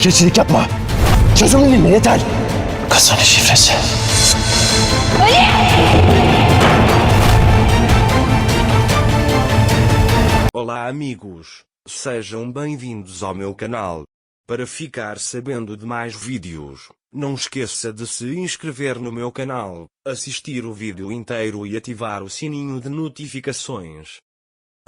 Keçilik yapma. Çözümünü dinle yeter. Kasanın şifresi. Olá amigos, sejam bem-vindos ao meu canal. Para ficar sabendo de mais vídeos, não esqueça de se inscrever no meu canal, assistir o vídeo inteiro e ativar o sininho de notificações.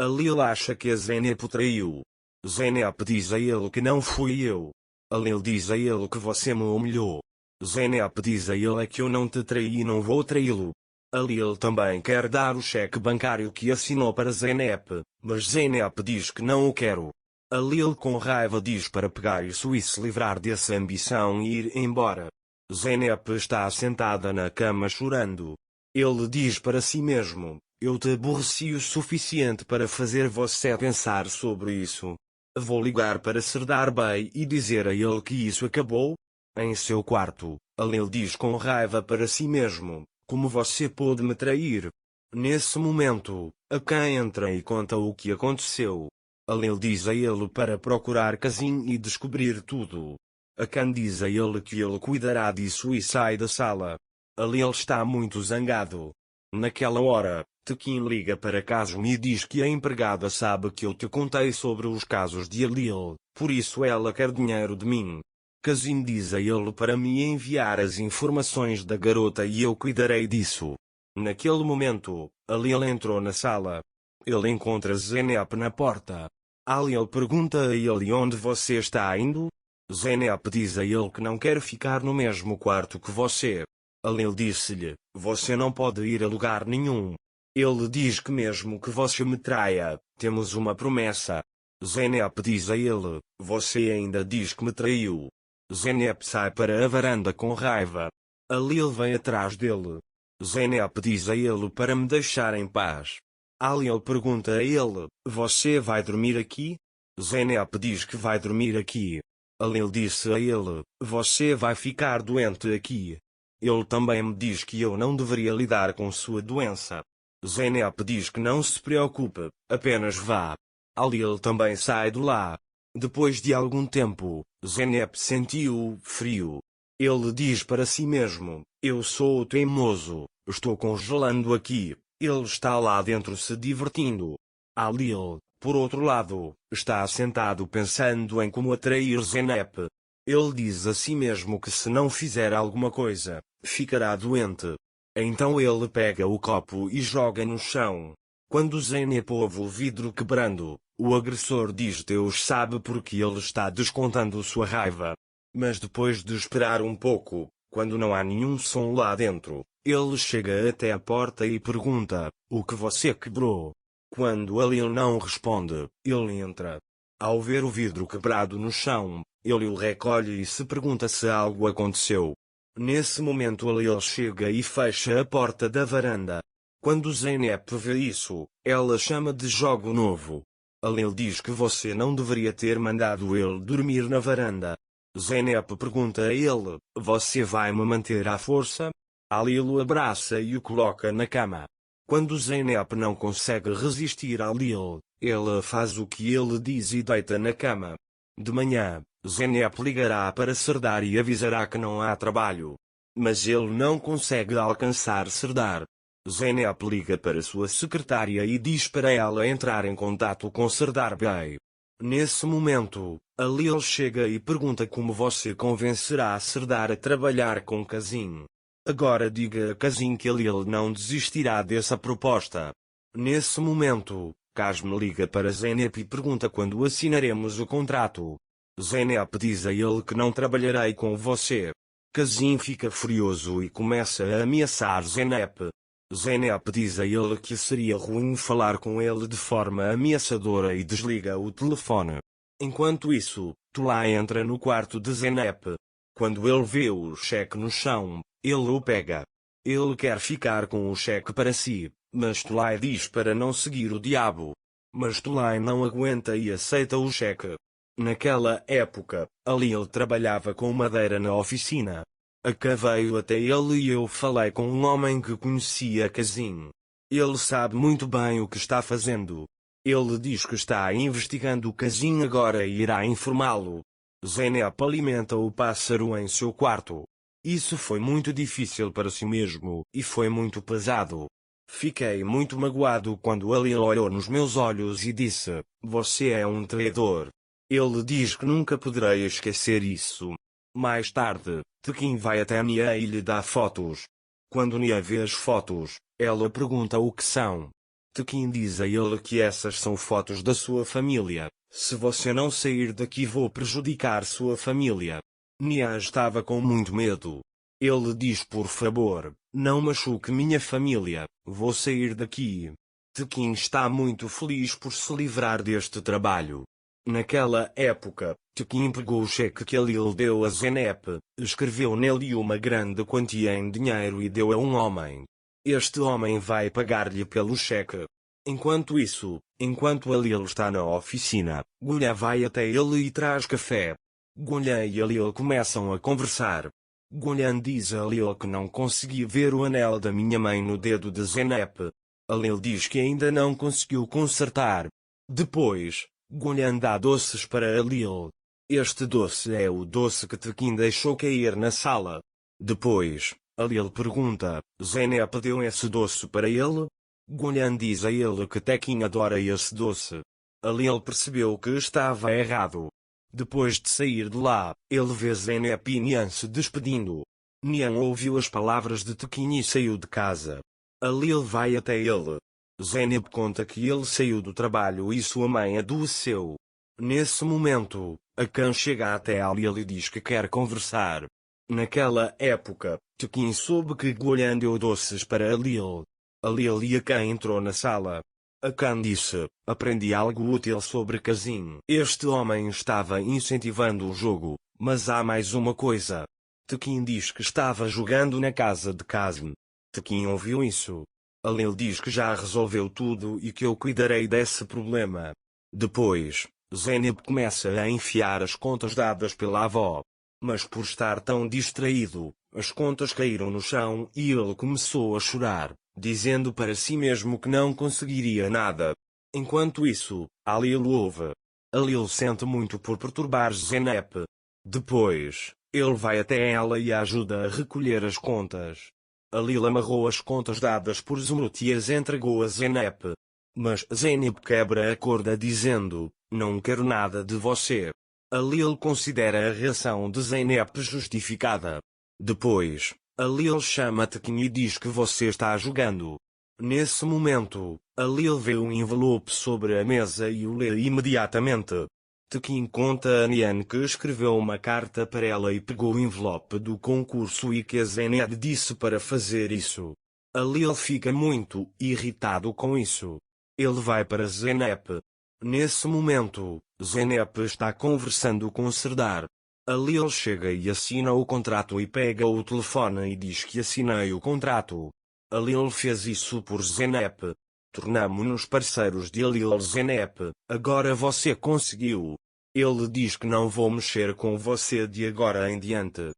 A Lil acha que a Zeynep o traiu. Zeynep diz a ele que não fui eu. A Lil diz a ele que você me humilhou. Zeynep diz a ele que eu não te traí e não vou traí-lo. A Lil também quer dar o cheque bancário que assinou para Zeynep, mas Zeynep diz que não o quero. A Lil com raiva diz para pegar isso e se livrar dessa ambição e ir embora. Zeynep está sentada na cama chorando. Ele diz para si mesmo, eu te aborreci o suficiente para fazer você pensar sobre isso. Vou ligar para Serdar Bey e dizer a ele que isso acabou. Em seu quarto, a Lil diz com raiva para si mesmo, como você pôde me trair? Nesse momento, a Khan entra e conta o que aconteceu. A Lil diz a ele para procurar Kazim e descobrir tudo. A Khan diz a ele que ele cuidará disso e sai da sala. A Lil está muito zangado. Naquela hora, Tekin liga para Kazim e diz que a empregada sabe que eu te contei sobre os casos de Lil, por isso ela quer dinheiro de mim. Kazim diz a ele para me enviar as informações da garota e eu cuidarei disso. Naquele momento, a Lil entrou na sala. Ele encontra Zeynep na porta. A Lil pergunta a ele onde você está indo? Zeynep diz a ele que não quer ficar no mesmo quarto que você. A Lil disse-lhe, você não pode ir a lugar nenhum. Ele diz que mesmo que você me traia, temos uma promessa. Zeynep diz a ele, você ainda diz que me traiu. Zeynep sai para a varanda com raiva. A Lil vem atrás dele. Zeynep diz a ele para me deixar em paz. A Lil pergunta a ele, você vai dormir aqui? Zeynep diz que vai dormir aqui. A Lil disse a ele, você vai ficar doente aqui. Ele também me diz que eu não deveria lidar com sua doença. Zeynep diz que não se preocupe, apenas vá. A Lil também sai de lá. Depois de algum tempo, Zeynep sentiu frio. Ele diz para si mesmo, eu sou teimoso, estou congelando aqui. Ele está lá dentro se divertindo. A Lil, por outro lado, está sentado pensando em como atrair Zeynep. Ele diz a si mesmo que se não fizer alguma coisa, ficará doente. Então ele pega o copo e joga no chão. Quando Zeynep ouve o vidro quebrando, o agressor diz Deus sabe porque ele está descontando sua raiva. Mas depois de esperar um pouco, quando não há nenhum som lá dentro, ele chega até a porta e pergunta, o que você quebrou? Quando a Lil não responde, ele entra. Ao ver o vidro quebrado no chão, ele o recolhe e se pergunta se algo aconteceu. Nesse momento a Lil chega e fecha a porta da varanda. Quando Zeynep vê isso, ela chama de jogo novo. A Lil diz que você não deveria ter mandado ele dormir na varanda. Zeynep pergunta a ele, você vai me manter à força? A Lil o abraça e o coloca na cama. Quando Zeynep não consegue resistir a Lil, ela faz o que ele diz e deita na cama. De manhã, Zeynep ligará para Serdar e avisará que não há trabalho. Mas ele não consegue alcançar Serdar. Zeynep liga para sua secretária e diz para ela entrar em contato com Serdar Bey. Nesse momento, a Lil chega e pergunta como você convencerá Serdar a trabalhar com Kazim. Agora diga a Kazim que a Lil não desistirá dessa proposta. Nesse momento, Kazim liga para Zeynep e pergunta quando assinaremos o contrato. Zeynep diz a ele que não trabalharei com você. Kazim fica furioso e começa a ameaçar Zeynep. Zeynep diz a ele que seria ruim falar com ele de forma ameaçadora e desliga o telefone. Enquanto isso, Tula entra no quarto de Zeynep. Quando ele vê o cheque no chão, ele o pega. Ele quer ficar com o cheque para si, mas Tula diz para não seguir o diabo. Mas Tula não aguenta e aceita o cheque. Naquela época, a Lil trabalhava com madeira na oficina. A Khan veio até ele e eu falei com um homem que conhecia Kazim. Ele sabe muito bem o que está fazendo. Ele diz que está investigando o Kazim agora e irá informá-lo. Zeynep alimenta o pássaro em seu quarto. Isso foi muito difícil para si mesmo, e foi muito pesado. Fiquei muito magoado quando Alil olhou nos meus olhos e disse: "Você é um traidor." Ele diz que nunca poderei esquecer isso. Mais tarde, Tekin vai até Nia e lhe dá fotos. Quando Nia vê as fotos, ela pergunta o que são. Tekin diz a ele que essas são fotos da sua família. "Se você não sair daqui, vou prejudicar sua família." Nia estava com muito medo. Ele diz: "Por favor, não machuque minha família, vou sair daqui." Tekin está muito feliz por se livrar deste trabalho. Naquela época, Tekin pegou o cheque que Alil deu a Zeynep, escreveu nele uma grande quantia em dinheiro e deu a um homem. Este homem vai pagar-lhe pelo cheque. Enquanto isso, enquanto Alil está na oficina, Gulha vai até ele e traz café. Gulha e Alil começam a conversar. Gulha diz a Alil que não consegui ver o anel da minha mãe no dedo de Zeynep. Alil diz que ainda não conseguiu consertar. Depois, Gulha dá doces para Alil. Este doce é o doce que Tekin deixou cair na sala. Depois, Alil pergunta: "Zeynep deu esse doce para ele?" Gulha diz a ele que Tekin adora esse doce. Alil percebeu que estava errado. Depois de sair de lá, ele vê Zeynep e Nian se despedindo. Nian ouviu as palavras de Tekin e saiu de casa. Alil vai até ele. Zeynep conta que ele saiu do trabalho e sua mãe adoeceu. Nesse momento, Akan chega até Alil e diz que quer conversar. Naquela época, Tekin soube que Gulha deu doces para Alil. Alil e Akan entrou na sala. Akan disse: "Aprendi algo útil sobre Kazim." Este homem estava incentivando o jogo, mas há mais uma coisa. Tekin diz que estava jogando na casa de Kazim. Tekin ouviu isso. Alil diz que já resolveu tudo e que eu cuidarei desse problema. Depois, Zeynep começa a enfiar as contas dadas pela avó. Mas por estar tão distraído, as contas caíram no chão e ele começou a chorar, dizendo para si mesmo que não conseguiria nada. Enquanto isso, Alil ouve. Alil sente muito por perturbar Zeynep. Depois, ele vai até ela e a ajuda a recolher as contas. Alil amarrou as contas dadas por Zumrut e as entregou a Zeynep. Mas Zeynep quebra a corda dizendo: "Não quero nada de você." Alil considera a reação de Zeynep justificada. Depois, Alil chama Tekin e diz que você está jogando. Nesse momento, Alil vê um envelope sobre a mesa e o lê imediatamente. Tekin conta a Nian que escreveu uma carta para ela e pegou o envelope do concurso e que a Zeynep disse para fazer isso. Alil fica muito irritado com isso. Ele vai para Zeynep. Nesse momento, Zeynep está conversando com Serdar. Alil chega e assina o contrato e pega o telefone e diz que assinei o contrato. Alil fez isso por Zeynep. Tornamo-nos parceiros de Alil. Zeynep, agora você conseguiu. Ele diz que não vou mexer com você de agora em diante.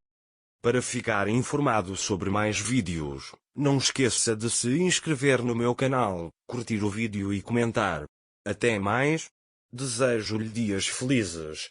Para ficar informado sobre mais vídeos, não esqueça de se inscrever no meu canal, curtir o vídeo e comentar. Até mais. Desejo-lhe dias felizes.